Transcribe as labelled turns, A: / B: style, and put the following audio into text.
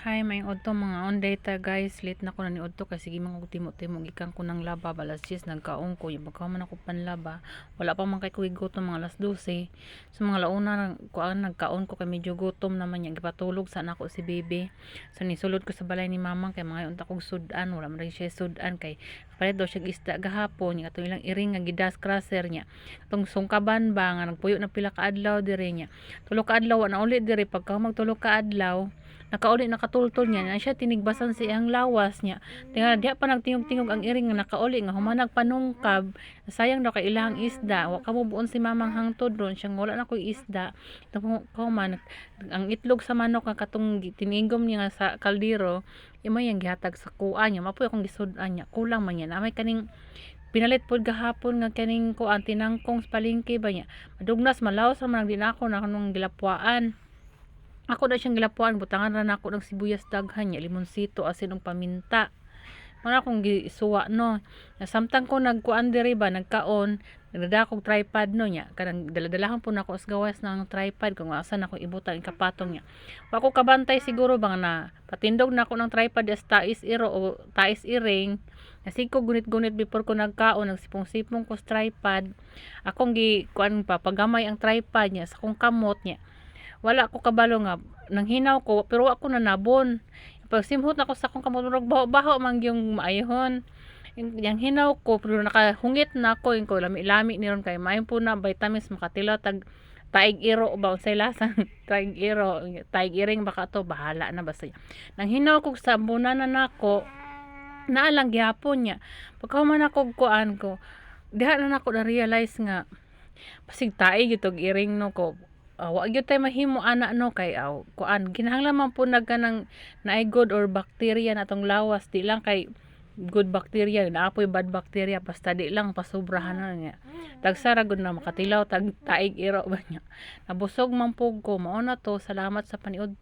A: Hi, may udto mga on data guys. Late na ko na ni udto kasi sige mga timo-timo gikan ko ng laba balas 10 nagkaon ko. Yung man ako panlaba. Wala pa man kay ko gutom mga alas 12. So mga launa kuan nagkaon ko kay medyo gutom naman niya gipatulog sana ako si baby. So nisulod ko sa balay ni mama kay mga unta kog sudan, wala man rin siya sudan kay palit daw siya isda gahapon. Yung atong ilang iring nga gidas crusher niya. Atong sungkaban ba nga nagpuyo na pila ka adlaw dire niya. Tulo ka adlaw na ulit dire pagka magtulo ka adlaw nakauli nakatultol niya na siya tinigbasan sa iyang lawas niya tinga diha pa nagtingog-tingog ang iring nga nakauli nga humanag panungkab sayang daw kay ilahang isda wa ka buon si mamang hangtod ron siyang wala na koy isda man ang itlog sa manok nga katong tinigom niya nga sa kaldero imo yang gihatag sa kuan niya mapuy akong gisud-an niya kulang man niya na may kaning pinalit pod gahapon nga kaning kuan tinangkong sa palengke ba niya madugnas malaos man di na ako na kanong gilapwaan. Ako na siyang gilapuan, butangan ra nako ng sibuyas daghan niya, limonsito, asin ug paminta. Mga akong gisuwa no. Samtang ko nagkuan diri ba nagkaon, nagdala kog tripod no nya. Kanang daladalahan po nako as gawas ng tripod kung asan ako ibutan ang kapatong niya. Wa ko kabantay siguro bang na patindog nako ng tripod as tais iro o tais iring. Nasiko gunit-gunit before ko nagkaon, nagsipong-sipong ko sa tripod. Akong gi kuan pa pagamay ang tripod niya sa kong kamot niya wala ko kabalo nga nanghinaw ko pero ako na nabon pag simhot ako sa akong kamulurog baho-baho man yung maayhon yung hinaw ko pero nakahungit na ako yung ko lami-lami niron kay maayon po na vitamins makatilaw tag taig iro ba unsay lasa taig iro taig iring baka to bahala na basta nang hinaw ko sa bunan na nako naalang gihapon niya pagkahuman ako kuan ko diha na nako na realize nga pasig taig itog iring no ko wa gyud tay mahimo ana no kay kuan kinahanglan man po nagkanang naay good or bacteria natong lawas di lang kay good bacteria naapoy bad bacteria basta di lang pasubrahan na niya tagsara gud na makatilaw tag taig iro ba niya nabusog man pug ko mao na to salamat sa paniud